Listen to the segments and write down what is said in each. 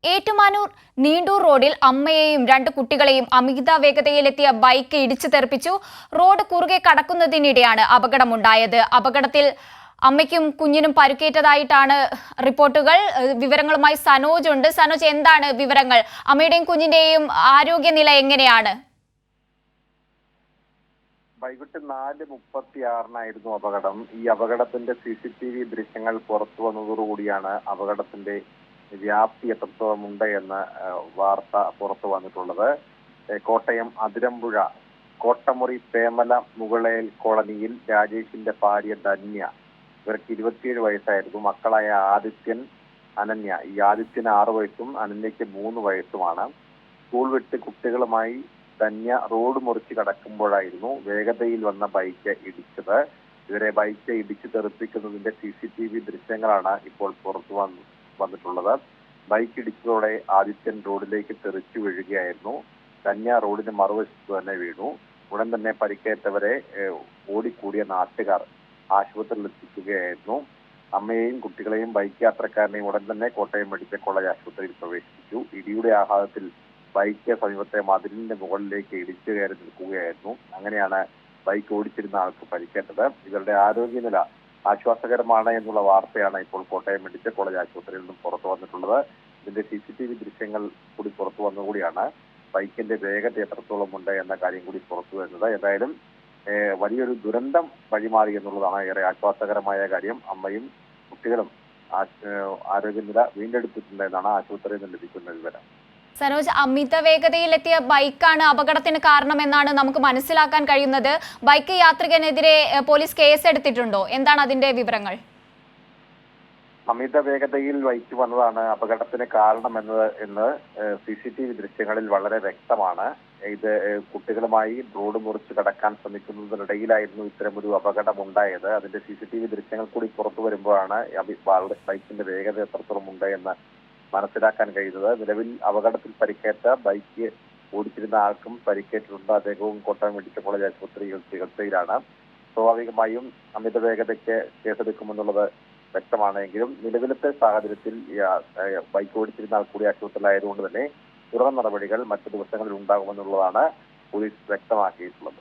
ഏറ്റുമാനൂർ നീണ്ടൂർ റോഡിൽ അമ്മയെയും രണ്ട് കുട്ടികളെയും അമിത വേഗതയിലെത്തിയ ബൈക്ക് ഇടിച്ചു തെറിപ്പിച്ചു. റോഡ് കുറുകെ കടക്കുന്നതിനിടെയാണ് അപകടമുണ്ടായത്. അപകടത്തിൽ അമ്മയ്ക്കും കുഞ്ഞിനും പരുക്കേറ്റതായിട്ടാണ് റിപ്പോർട്ടുകൾ. വിവരങ്ങളുമായി സനോജ് ഉണ്ട്. സനോജ്, എന്താണ് വിവരങ്ങൾ? അമ്മയുടെയും കുഞ്ഞിന്റെയും ആരോഗ്യനില എങ്ങനെയാണ്? വൈകിട്ട് 4:36 അപകടം. ഈ അപകടത്തിന്റെ CCTV ദൃശ്യങ്ങൾ പുറത്തു വന്നതോടുകൂടിയാണ് അപകടത്തിന്റെ വ്യാപ്തി എത്രത്തോളം ഉണ്ട് എന്ന വാർത്ത പുറത്തു വന്നിട്ടുള്ളത്. കോട്ടയം അതിരമ്പുഴ കോട്ടമുറി പേമല മുകളേൽ കോളനിയിൽ രാജേഷിന്റെ ഭാര്യ ധന്യ, ഇവർക്ക് 27 വയസ്സായിരുന്നു. മക്കളായ ആദിത്യൻ, അനന്യ. ഈ ആദിത്യന് 6 വയസ്സും അനന്യയ്ക്ക് 3 വയസ്സുമാണ്. സ്കൂൾ വിട്ട് കുട്ടികളുമായി ധന്യ റോഡ് മുറിച്ച് കടക്കുമ്പോഴായിരുന്നു വേഗതയിൽ വന്ന ബൈക്ക് ഇടിച്ചത്. ഇവരെ ബൈക്ക് ഇടിച്ചു തെറിപ്പിക്കുന്നതിന്റെ CCTV ദൃശ്യങ്ങളാണ് ഇപ്പോൾ പുറത്തു വന്നിട്ടുള്ളത്. ബൈക്ക് ഇടിച്ചതോടെ ആദിത്യൻ റോഡിലേക്ക് തെറിച്ചു വീഴുകയായിരുന്നു. ധന്യ റോഡിന് മറുവശത്ത് തന്നെ വീണു. ഉടൻ തന്നെ പരിക്കേറ്റവരെ ഓടിക്കൂടിയ നാട്ടുകാർ ആശുപത്രിയിൽ എത്തിക്കുകയായിരുന്നു. അമ്മയെയും കുട്ടികളെയും ബൈക്ക് യാത്രക്കാരനെയും ഉടൻ തന്നെ കോട്ടയം മെഡിക്കൽ കോളേജ് ആശുപത്രിയിൽ പ്രവേശിപ്പിച്ചു. ഇടിയുടെ ആഘാതത്തിൽ ബൈക്ക് സമീപത്തെ മതിലിന്റെ മുകളിലേക്ക് ഇടിച്ചു കയറി നിൽക്കുകയായിരുന്നു. അങ്ങനെയാണ് ബൈക്ക് ഓടിച്ചിരുന്ന ആൾക്ക് പരിക്കേറ്റത്. ഇവരുടെ ആരോഗ്യനില ആശ്വാസകരമാണ് എന്നുള്ള വാർത്തയാണ് ഇപ്പോൾ കോട്ടയം മെഡിക്കൽ കോളേജ് ആശുപത്രിയിൽ നിന്നും പുറത്തു വന്നിട്ടുള്ളത്. ഇതിന്റെ CCTV ദൃശ്യങ്ങൾ കൂടി പുറത്തു വന്നുകൂടിയാണ് ബൈക്കിന്റെ വേഗത എത്രത്തോളം ഉണ്ട് എന്ന കാര്യം കൂടി പുറത്തു വരുന്നത്. ഏതായാലും വലിയൊരു ദുരന്തം വഴിമാറി എന്നുള്ളതാണ് ഏറെ ആശ്വാസകരമായ കാര്യം. അമ്മയും കുട്ടികളും ആരോഗ്യനില വീണ്ടെടുത്തിട്ടുണ്ട് എന്നാണ് ആശുപത്രിയിൽ നിന്ന് ലഭിക്കുന്ന വിവരം. സനോജ്, അമിത വേഗതയിലെത്തിയ ബൈക്കാണ് അപകടത്തിന് കാരണമെന്നാണ് നമുക്ക് മനസ്സിലാക്കാൻ കഴിയുന്നത്. ബൈക്ക് യാത്രികനെതിരെ പോലീസ് കേസെടുത്തിട്ടുണ്ടോ? എന്താണ് അതിന്റെ വിവരങ്ങൾ? അമിത വേഗതയിൽ ബൈക്ക് വന്നതാണ് അപകടത്തിന് കാരണമെന്ന് CCTV ദൃശ്യങ്ങളിൽ വളരെ വ്യക്തമാണ്. ഇത് കുട്ടികളുമായി റോഡ് മുറിച്ച് കടക്കാൻ ശ്രമിക്കുന്നതിനിടയിലായിരുന്നു ഇത്തരമൊരു അപകടം ഉണ്ടായത്. അതിന്റെ CCTV ദൃശ്യങ്ങൾ കൂടി പുറത്തു വരുമ്പോഴാണ് ബൈക്കിന്റെ വേഗത എത്രത്തോളം ഉണ്ട് എന്ന് മനസ്സിലാക്കാൻ കഴിയുന്നത്. നിലവിൽ അപകടത്തിൽ പരിക്കേറ്റ ബൈക്ക് ഓടിച്ചിരുന്ന ആൾക്കും പരിക്കേറ്റിട്ടുണ്ട്. അദ്ദേഹവും കോട്ടയം മെഡിക്കൽ കോളേജ് ആശുപത്രിയിൽ ചികിത്സയിലാണ്. സ്വാഭാവികമായും അമിത വേഗതയ്ക്ക് കേസെടുക്കുമെന്നുള്ളത് വ്യക്തമാണെങ്കിലും നിലവിലത്തെ സാഹചര്യത്തിൽ ബൈക്ക് ഓടിച്ചിരുന്ന ആൾ കൂടി ആശുപത്രിയിലായതുകൊണ്ട് തന്നെ തുടർ നടപടികൾ മറ്റു ദിവസങ്ങളിൽ ഉണ്ടാകുമെന്നുള്ളതാണ് പോലീസ് വ്യക്തമാക്കിയിട്ടുള്ളത്.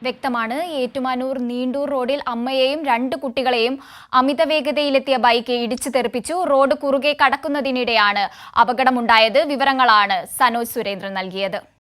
വ്യക്തമാണ്. ഏറ്റുമാനൂർ നീണ്ടൂർ റോഡിൽ അമ്മയെയും രണ്ട് കുട്ടികളെയും അമിത വേഗതയിലെത്തിയ ബൈക്ക് ഇടിച്ചു തെറിപ്പിച്ചു. റോഡ് കുറുകെ കടക്കുന്നതിനിടെയാണ് അപകടമുണ്ടായത്. വിവരങ്ങളാണ് സനോജ് സുരേന്ദ്രൻ നൽകിയത്.